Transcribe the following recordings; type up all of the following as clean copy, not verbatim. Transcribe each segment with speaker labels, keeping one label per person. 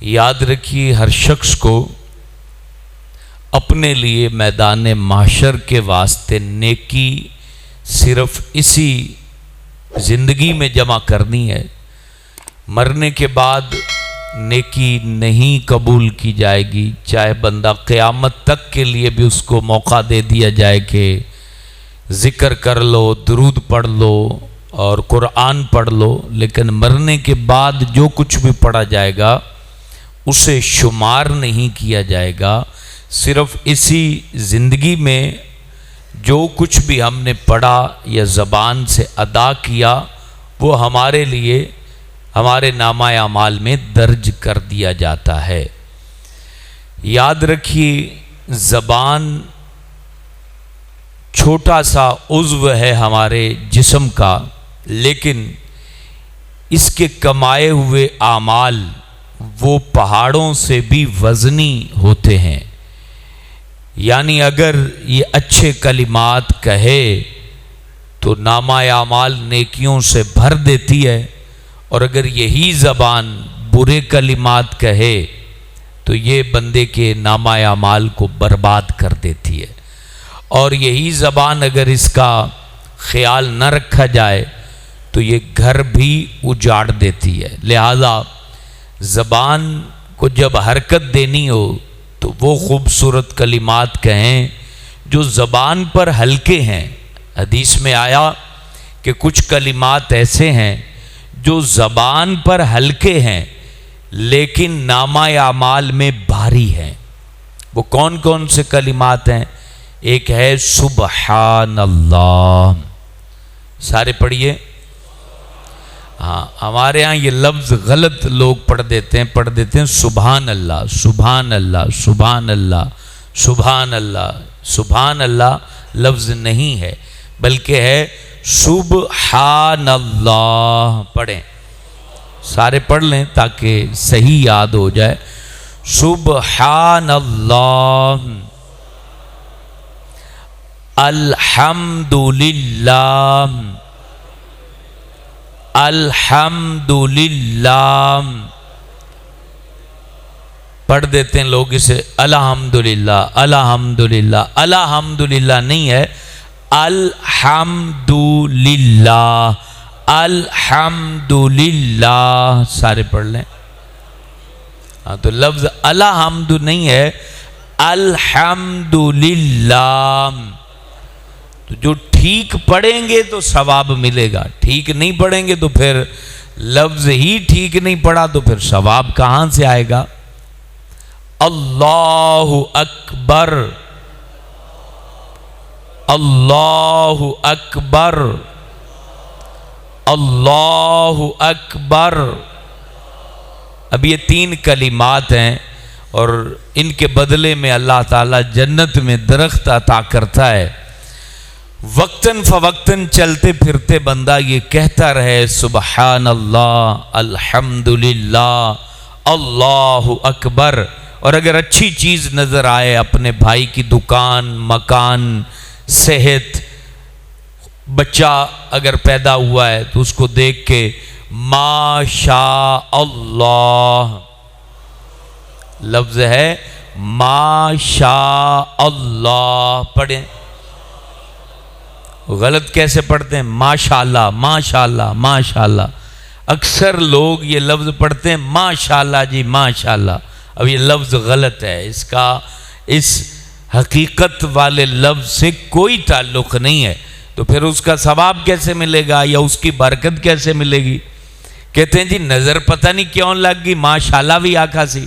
Speaker 1: یاد رکھیے ہر شخص کو اپنے لیے میدان محشر کے واسطے نیکی صرف اسی زندگی میں جمع کرنی ہے. مرنے کے بعد نیکی نہیں قبول کی جائے گی، چاہے بندہ قیامت تک کے لیے بھی اس کو موقع دے دیا جائے کہ ذکر کر لو، درود پڑھ لو اور قرآن پڑھ لو، لیکن مرنے کے بعد جو کچھ بھی پڑھا جائے گا اسے شمار نہیں کیا جائے گا. صرف اسی زندگی میں جو کچھ بھی ہم نے پڑھا یا زبان سے ادا کیا وہ ہمارے لیے ہمارے نامہ اعمال میں درج کر دیا جاتا ہے. یاد رکھیے زبان چھوٹا سا عضو ہے ہمارے جسم کا، لیکن اس کے کمائے ہوئے اعمال وہ پہاڑوں سے بھی وزنی ہوتے ہیں. یعنی اگر یہ اچھے کلمات کہے تو نامہ اعمال نیکیوں سے بھر دیتی ہے، اور اگر یہی زبان برے کلمات کہے تو یہ بندے کے نامہ اعمال کو برباد کر دیتی ہے. اور یہی زبان اگر اس کا خیال نہ رکھا جائے تو یہ گھر بھی اجاڑ دیتی ہے. لہذا زبان کو جب حرکت دینی ہو تو وہ خوبصورت کلمات کہیں جو زبان پر ہلکے ہیں. حدیث میں آیا کہ کچھ کلمات ایسے ہیں جو زبان پر ہلکے ہیں لیکن نامہ اعمال میں بھاری ہیں. وہ کون کون سے کلمات ہیں؟ ایک ہے سبحان اللہ. سارے پڑھیے. ہاں، ہمارے ہاں یہ لفظ غلط لوگ پڑھ دیتے ہیں سبحان اللہ سبحان اللہ سبحان اللہ سبحان اللہ. سبحان اللہ لفظ نہیں ہے بلکہ ہے سبحان اللہ. پڑھیں، سارے پڑھ لیں تاکہ صحیح یاد ہو جائے. سبحان اللہ الحمدللہ الحمدللہ. پڑھ دیتے ہیں لوگ اسے الحمدللہ الحمدللہ. الحمدللہ نہیں ہے، الحمدللہ الحمدللہ. سارے پڑھ لیں. ہاں، تو لفظ الحمد نہیں ہے، الحمدللہ. تو جو ٹھیک پڑھیں گے تو ثواب ملے گا، ٹھیک نہیں پڑھیں گے تو پھر لفظ ہی ٹھیک نہیں پڑھا تو پھر ثواب کہاں سے آئے گا؟ اللہ اکبر اللہ اکبر اللہ اکبر. اب یہ 3 کلمات ہیں اور ان کے بدلے میں اللہ تعالیٰ جنت میں درخت عطا کرتا ہے. وقتاً فوقتاً چلتے پھرتے بندہ یہ کہتا رہے سبحان اللہ الحمدللہ اللہ اکبر. اور اگر اچھی چیز نظر آئے، اپنے بھائی کی دکان، مکان، صحت، بچہ اگر پیدا ہوا ہے تو اس کو دیکھ کے ماشاء اللہ. لفظ ہے ماشاء اللہ. پڑھیں. غلط کیسے پڑھتے ہیں؟ ماشاءاللہ ماشاءاللہ ماشاءاللہ. اکثر لوگ یہ لفظ پڑھتے ہیں ماشاءاللہ جی ماشاءاللہ. اب یہ لفظ غلط ہے، اس کا اس حقیقت والے لفظ سے کوئی تعلق نہیں ہے. تو پھر اس کا ثواب کیسے ملے گا یا اس کی برکت کیسے ملے گی؟ کہتے ہیں جی نظر پتہ نہیں کیوں لگ گئی، ماشاءاللہ بھی آکھا سی.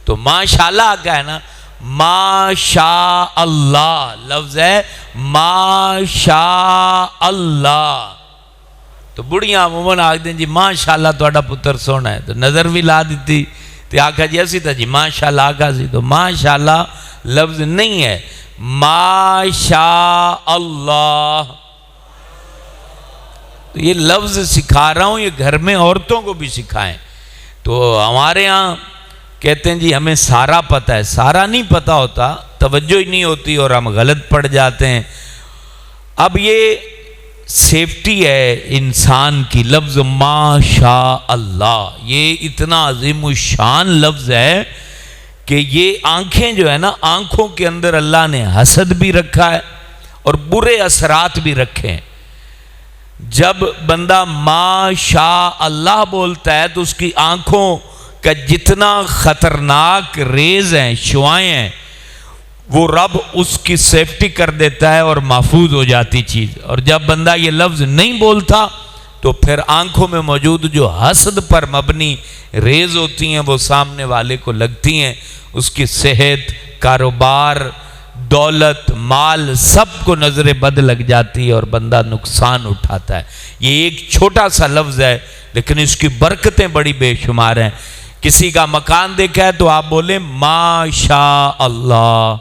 Speaker 1: تو ماشاءاللہ آکھا ہے نا، ماشاء اللہ لفظ ہے ماشاء اللہ. تو بڑیاں عموماً آکھ دیں جی ماشاءاللہ تہاڈا پتر سونا ہے، تو نظر بھی لا دیتی تو آکھا جی اسی تھا جی ماشاءاللہ آکھا سی. تو ماشاءاللہ لفظ نہیں ہے، ماشاء اللہ. تو یہ لفظ سکھا رہا ہوں، یہ گھر میں عورتوں کو بھی سکھائیں. تو ہمارے ہاں کہتے ہیں جی ہمیں سارا پتہ ہے. سارا نہیں پتہ ہوتا، توجہ ہی نہیں ہوتی اور ہم غلط پڑھ جاتے ہیں. اب یہ سیفٹی ہے انسان کی. لفظ ما شاء اللہ یہ اتنا عظیم الشان لفظ ہے کہ یہ آنکھیں جو ہے نا، آنکھوں کے اندر اللہ نے حسد بھی رکھا ہے اور برے اثرات بھی رکھے ہیں. جب بندہ ما شاء اللہ بولتا ہے تو اس کی آنکھوں کا جتنا خطرناک ریز ہیں، شعاعیں ہیں، وہ رب اس کی سیفٹی کر دیتا ہے اور محفوظ ہو جاتی چیز. اور جب بندہ یہ لفظ نہیں بولتا تو پھر آنکھوں میں موجود جو حسد پر مبنی ریز ہوتی ہیں وہ سامنے والے کو لگتی ہیں. اس کی صحت، کاروبار، دولت، مال سب کو نظر بد لگ جاتی ہے اور بندہ نقصان اٹھاتا ہے. یہ ایک چھوٹا سا لفظ ہے لیکن اس کی برکتیں بڑی بے شمار ہیں. کسی کا مکان دیکھا ہے تو آپ بولیں ما شاء اللہ.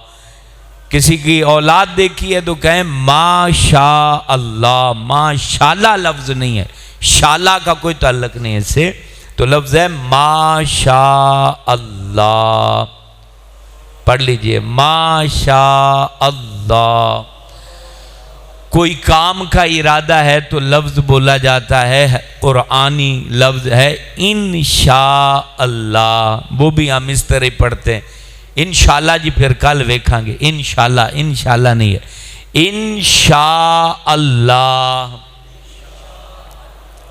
Speaker 1: کسی کی اولاد دیکھی ہے تو کہیں ما شاء اللہ. ما شاءاللہ لفظ نہیں ہے، شاءاللہ کا کوئی تعلق نہیں ہے اس سے، تو لفظ ہے ما شاء اللہ. پڑھ لیجئے ما شاء اللہ. کوئی کام کا ارادہ ہے تو لفظ بولا جاتا ہے، قرآنی لفظ ہے انشاء اللہ. وہ بھی ہم اس طرح پڑھتے ہیں انشاءاللہ. جی پھر کل ویکھاں گے. انشاءاللہ، انشاءاللہ نہیں ہے، انشاء اللہ.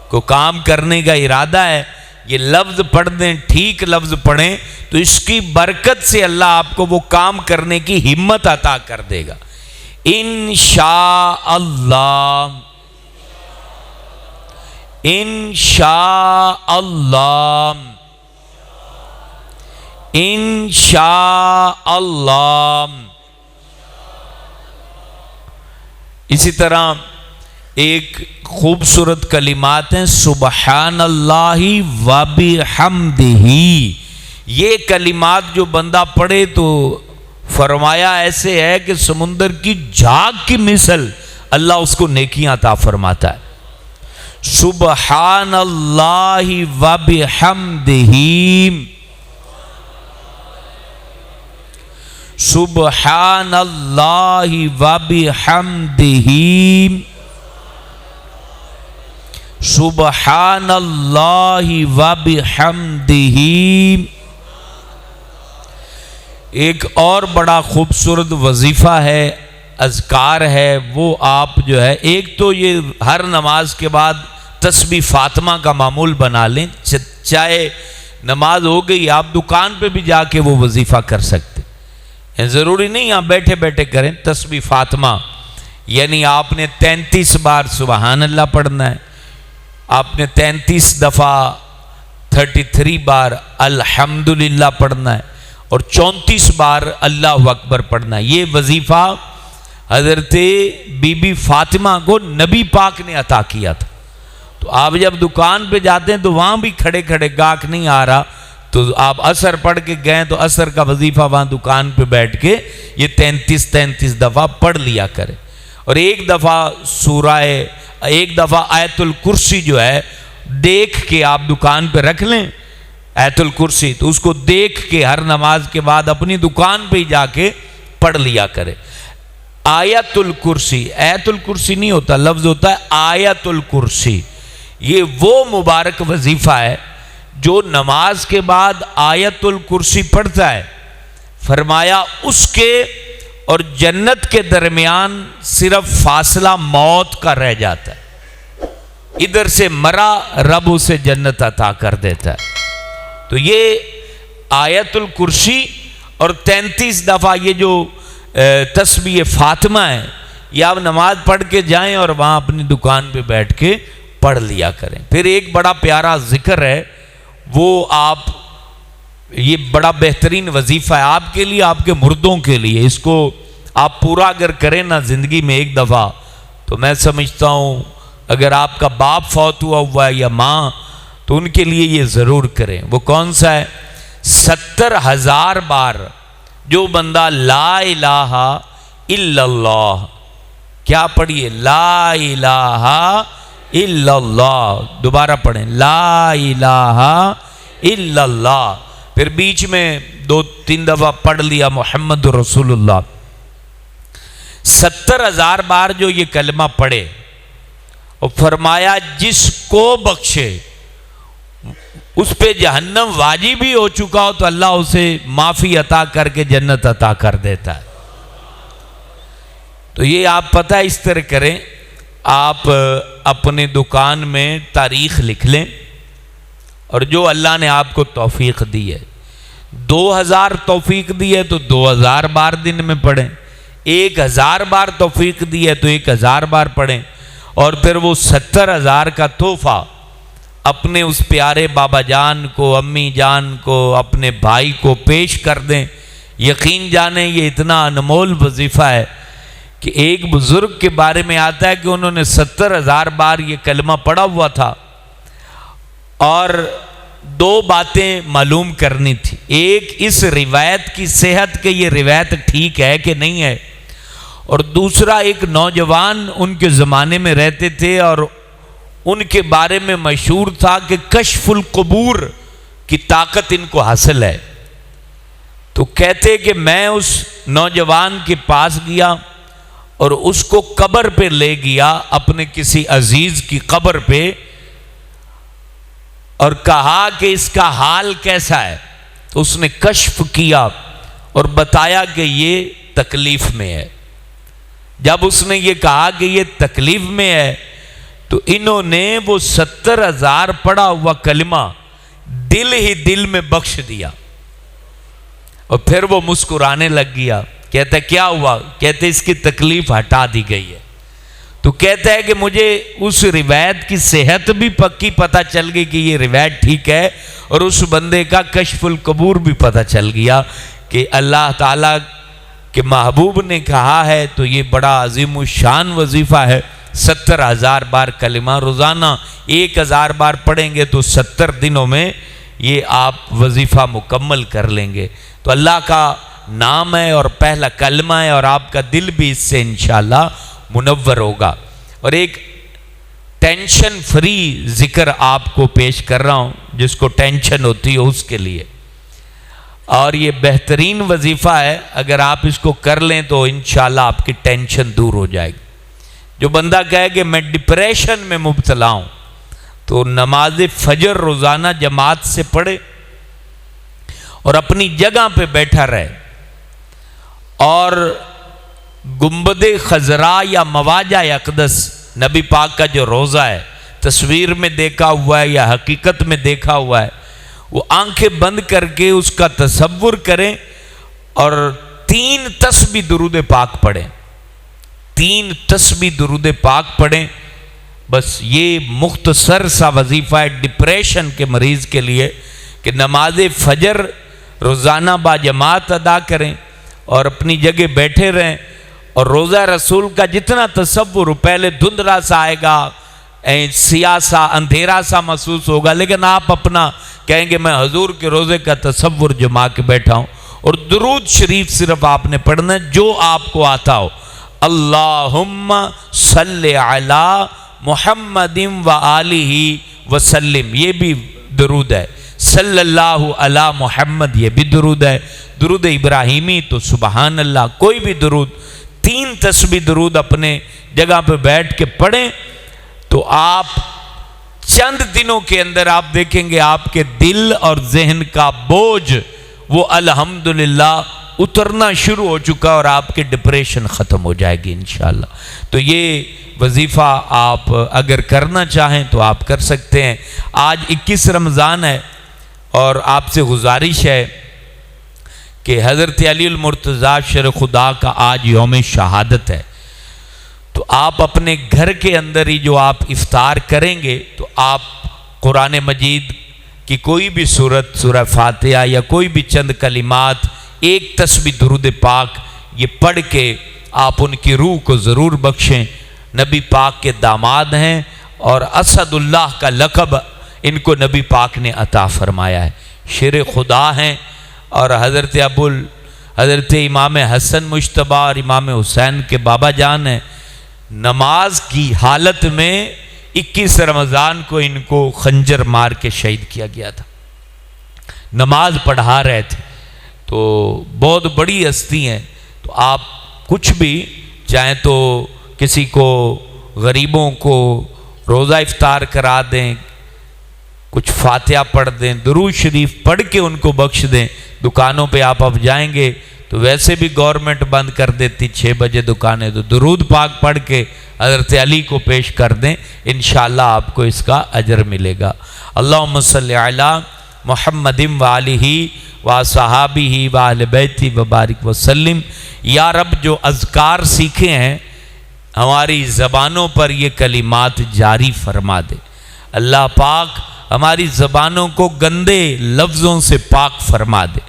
Speaker 1: کو کام کرنے کا ارادہ ہے، یہ لفظ پڑھ دیں، ٹھیک لفظ پڑھیں تو اس کی برکت سے اللہ آپ کو وہ کام کرنے کی ہمت عطا کر دے گا. انشاء اللہ، انشاء اللہ، انشاء اللہ. اسی طرح ایک خوبصورت کلمات ہیں سبحان اللہ و بحمدہ. یہ کلمات جو بندہ پڑھے تو فرمایا ایسے ہے کہ سمندر کی جھاگ کی مثل اللہ اس کو نیکیاں عطا فرماتا ہے. سبحان اللہ و بحمدہ، سبحان اللہ و بحمدہ، سبحان اللہ و بحمدہ. ایک اور بڑا خوبصورت وظیفہ ہے، اذکار ہے، وہ آپ جو ہے ایک تو یہ ہر نماز کے بعد تسبیح فاطمہ کا معمول بنا لیں. چاہے نماز ہو گئی آپ دکان پہ بھی جا کے وہ وظیفہ کر سکتے ہیں، ضروری نہیں آپ بیٹھے بیٹھے کریں. تسبیح فاطمہ یعنی آپ نے 33 بار سبحان اللہ پڑھنا ہے، آپ نے 33 دفعہ 33 بار الحمدللہ پڑھنا ہے اور 34 بار اللہ اکبر پڑھنا ہے. یہ وظیفہ حضرت بی بی فاطمہ کو نبی پاک نے عطا کیا تھا. تو آپ جب دکان پہ جاتے ہیں تو وہاں بھی کھڑے کھڑے گاہک نہیں آ رہا تو آپ عصر پڑھ کے گئے تو عصر کا وظیفہ وہاں دکان پہ بیٹھ کے یہ 33 دفعہ پڑھ لیا کرے. اور ایک دفعہ آیت الکرسی جو ہے دیکھ کے آپ دکان پہ رکھ لیں آیت الکرسی، تو اس کو دیکھ کے ہر نماز کے بعد اپنی دکان پہ ہی جا کے پڑھ لیا کرے. آیت الکرسی، آیت الکرسی نہیں ہوتا، لفظ ہوتا ہے آیت الکرسی. یہ وہ مبارک وظیفہ ہے جو نماز کے بعد آیت الکرسی پڑھتا ہے. فرمایا اس کے اور جنت کے درمیان صرف فاصلہ موت کا رہ جاتا ہے. ادھر سے مرا رب اسے جنت عطا کر دیتا ہے. تو یہ آیت الکرسی اور 33 دفعہ یہ جو تسبیح فاطمہ ہے یہ آپ نماز پڑھ کے جائیں اور وہاں اپنی دکان پہ بیٹھ کے پڑھ لیا کریں. پھر ایک بڑا پیارا ذکر ہے، وہ آپ یہ بڑا بہترین وظیفہ ہے آپ کے لیے، آپ کے مردوں کے لیے. اس کو آپ پورا اگر کریں نا زندگی میں ایک دفعہ تو میں سمجھتا ہوں اگر آپ کا باپ فوت ہوا ہے یا ماں تو ان کے لیے یہ ضرور کریں. وہ کون سا ہے؟ 70,000 بار جو بندہ لا الہ الا اللہ، کیا پڑھیے؟ لا الہ الا اللہ. دوبارہ پڑھیں لا الہ الا اللہ. پھر بیچ میں 2-3 دفعہ پڑھ لیا محمد رسول اللہ. 70,000 بار جو یہ کلمہ پڑھے اور فرمایا جس کو بخشے اس پہ جہنم واجب ہی ہو چکا ہو تو اللہ اسے معافی عطا کر کے جنت عطا کر دیتا ہے۔ تو یہ آپ پتہ اس طرح کریں، آپ اپنے دکان میں تاریخ لکھ لیں، اور جو اللہ نے آپ کو توفیق دی ہے، 2000 توفیق دی ہے تو 2000 بار دن میں پڑھیں، 1000 بار توفیق دی ہے تو 1000 بار پڑھیں، اور پھر وہ 70,000 کا تحفہ اپنے اس پیارے بابا جان کو، امی جان کو، اپنے بھائی کو پیش کر دیں۔ یقین جانیں یہ اتنا انمول وظیفہ ہے کہ ایک بزرگ کے بارے میں آتا ہے کہ انہوں نے 70,000 بار یہ کلمہ پڑھا ہوا تھا، اور 2 باتیں معلوم کرنی تھی۔ ایک اس روایت کی صحت کہ یہ روایت ٹھیک ہے کہ نہیں ہے، اور دوسرا ایک نوجوان ان کے زمانے میں رہتے تھے اور ان کے بارے میں مشہور تھا کہ کشف القبور کی طاقت ان کو حاصل ہے۔ تو کہتے کہ میں اس نوجوان کے پاس گیا اور اس کو قبر پہ لے گیا، اپنے کسی عزیز کی قبر پہ، اور کہا کہ اس کا حال کیسا ہے؟ تو اس نے کشف کیا اور بتایا کہ یہ تکلیف میں ہے۔ جب اس نے یہ کہا کہ یہ تکلیف میں ہے تو انہوں نے وہ 70,000 پڑھا ہوا کلمہ دل ہی دل میں بخش دیا، اور پھر وہ مسکرانے لگ گیا۔ کہتا ہے کیا ہوا؟ کہتے اس کی تکلیف ہٹا دی گئی ہے۔ تو کہتا ہے کہ مجھے اس روایت کی صحت بھی پکی پتہ چل گئی کہ یہ روایت ٹھیک ہے، اور اس بندے کا کشف القبور بھی پتہ چل گیا کہ اللہ تعالیٰ کے محبوب نے کہا ہے، تو یہ بڑا عظیم الشان وظیفہ ہے۔ 70,000 بار کلمہ روزانہ 1000 بار پڑھیں گے تو 70 دنوں میں یہ آپ وظیفہ مکمل کر لیں گے۔ تو اللہ کا نام ہے اور پہلا کلمہ ہے، اور آپ کا دل بھی اس سے انشاءاللہ منور ہوگا۔ اور ایک ٹینشن فری ذکر آپ کو پیش کر رہا ہوں، جس کو ٹینشن ہوتی ہے اس کے لیے، اور یہ بہترین وظیفہ ہے۔ اگر آپ اس کو کر لیں تو انشاءاللہ آپ کی ٹینشن دور ہو جائے گی۔ جو بندہ کہے کہ میں ڈپریشن میں مبتلا ہوں تو نماز فجر روزانہ جماعت سے پڑھے اور اپنی جگہ پہ بیٹھا رہے، اور گنبد خضراء یا مواجہ اقدس نبی پاک کا جو روضہ ہے، تصویر میں دیکھا ہوا ہے یا حقیقت میں دیکھا ہوا ہے، وہ آنکھیں بند کر کے اس کا تصور کریں اور 3 تسبیح درود پاک پڑھیں، 3 تسبیح درود پاک پڑھیں۔ بس یہ مختصر سا وظیفہ ہے ڈپریشن کے مریض کے لیے کہ نماز فجر روزانہ با جماعت ادا کریں اور اپنی جگہ بیٹھے رہیں، اور روزہ رسول کا جتنا تصور پہلے دھندلا سا آئے گا، سیاہ سا اندھیرا سا محسوس ہوگا، لیکن آپ اپنا کہیں گے میں حضور کے روزے کا تصور جما کے بیٹھا ہوں، اور درود شریف صرف آپ نے پڑھنا ہے جو آپ کو آتا ہو۔ اللہم صلی علی محمد و آلہ وسلم، یہ بھی درود ہے۔ صلی اللہ علی محمد، یہ بھی درود ہے۔ درود ابراہیمی تو سبحان اللہ، کوئی بھی درود، 3 تسبیح درود اپنے جگہ پہ بیٹھ کے پڑھیں تو آپ چند دنوں کے اندر آپ دیکھیں گے آپ کے دل اور ذہن کا بوجھ وہ الحمدللہ اترنا شروع ہو چکا، اور آپ کے ڈپریشن ختم ہو جائے گی انشاءاللہ۔ تو یہ وظیفہ آپ اگر کرنا چاہیں تو آپ کر سکتے ہیں۔ آج 21 رمضان ہے، اور آپ سے گزارش ہے کہ حضرت علی المرتضیٰ شر خدا کا آج یوم شہادت ہے، تو آپ اپنے گھر کے اندر ہی جو آپ افطار کریں گے تو آپ قرآن مجید کی کوئی بھی سورت، سورہ فاتحہ یا کوئی بھی چند کلمات، 1 تسبیح درود پاک یہ پڑھ کے آپ ان کی روح کو ضرور بخشیں۔ نبی پاک کے داماد ہیں، اور اسد اللہ کا لقب ان کو نبی پاک نے عطا فرمایا ہے، شیر خدا ہیں، اور حضرت امام حسن مجتبی اور امام حسین کے بابا جان ہیں۔ نماز کی حالت میں 21 رمضان کو ان کو خنجر مار کے شہید کیا گیا تھا، نماز پڑھا رہے تھے۔ تو بہت بڑی ہستی ہیں، تو آپ کچھ بھی چاہیں تو کسی کو، غریبوں کو، روزہ افطار کرا دیں، کچھ فاتحہ پڑھ دیں، درود شریف پڑھ کے ان کو بخش دیں۔ دکانوں پہ آپ اب جائیں گے تو ویسے بھی گورنمنٹ بند کر دیتی 6 بجے دکانیں، تو درود پاک پڑھ کے حضرت علی کو پیش کر دیں، انشاءاللہ آپ کو اس کا اجر ملے گا۔ اللہم صلی علی محمد وآلہ وصحابہ وآل بیتہ وبارک وسلم۔ یا رب جو اذکار سیکھے ہیں ہماری زبانوں پر یہ کلمات جاری فرما دے۔ اللہ پاک ہماری زبانوں کو گندے لفظوں سے پاک فرما دے۔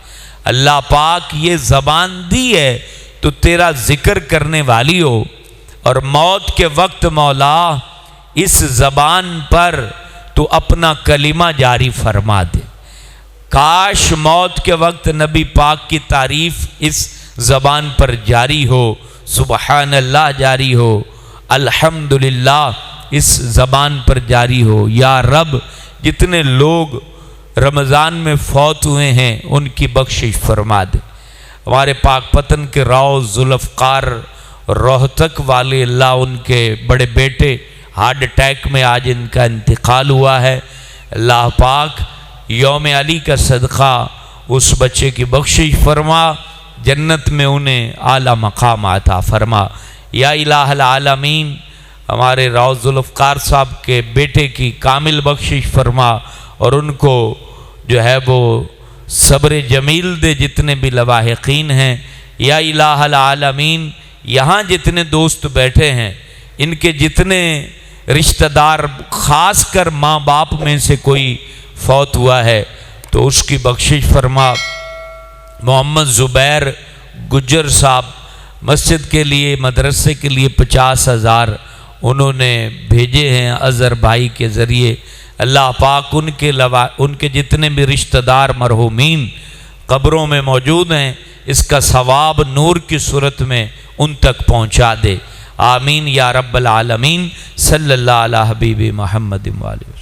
Speaker 1: اللہ پاک یہ زبان دی ہے تو تیرا ذکر کرنے والی ہو، اور موت کے وقت مولا اس زبان پر تو اپنا کلمہ جاری فرما دے۔ کاش موت کے وقت نبی پاک کی تعریف اس زبان پر جاری ہو، سبحان اللہ جاری ہو، الحمدللہ اس زبان پر جاری ہو۔ یا رب جتنے لوگ رمضان میں فوت ہوئے ہیں ان کی بخشش فرما دے۔ ہمارے پاک پتن کے راؤ ذوالفقار روہتک والے، اللہ ان کے بڑے بیٹے ہارٹ اٹیک میں آج ان کا انتقال ہوا ہے، اللہ پاک یوم علی کا صدقہ اس بچے کی بخشش فرما، جنت میں انہیں اعلیٰ مقام عطا فرما۔ یا الہ العالمین ہمارے راؤ ذوالفقار صاحب کے بیٹے کی کامل بخشش فرما، اور ان کو جو ہے وہ صبر جمیل دے، جتنے بھی لواحقین ہیں۔ یا الہ العالمین یہاں جتنے دوست بیٹھے ہیں ان کے جتنے رشتہ دار، خاص کر ماں باپ میں سے کوئی فوت ہوا ہے تو اس کی بخشش فرما۔ محمد زبیر گجر صاحب مسجد کے لیے، مدرسے کے لیے 50,000 انہوں نے بھیجے ہیں اظہر بھائی کے ذریعے، اللہ پاک ان کے جتنے بھی رشتہ دار مرحومین قبروں میں موجود ہیں اس کا ثواب نور کی صورت میں ان تک پہنچا دے، آمین یا رب العالمین۔ صلی اللہ علی حبیب محمد وآلہ۔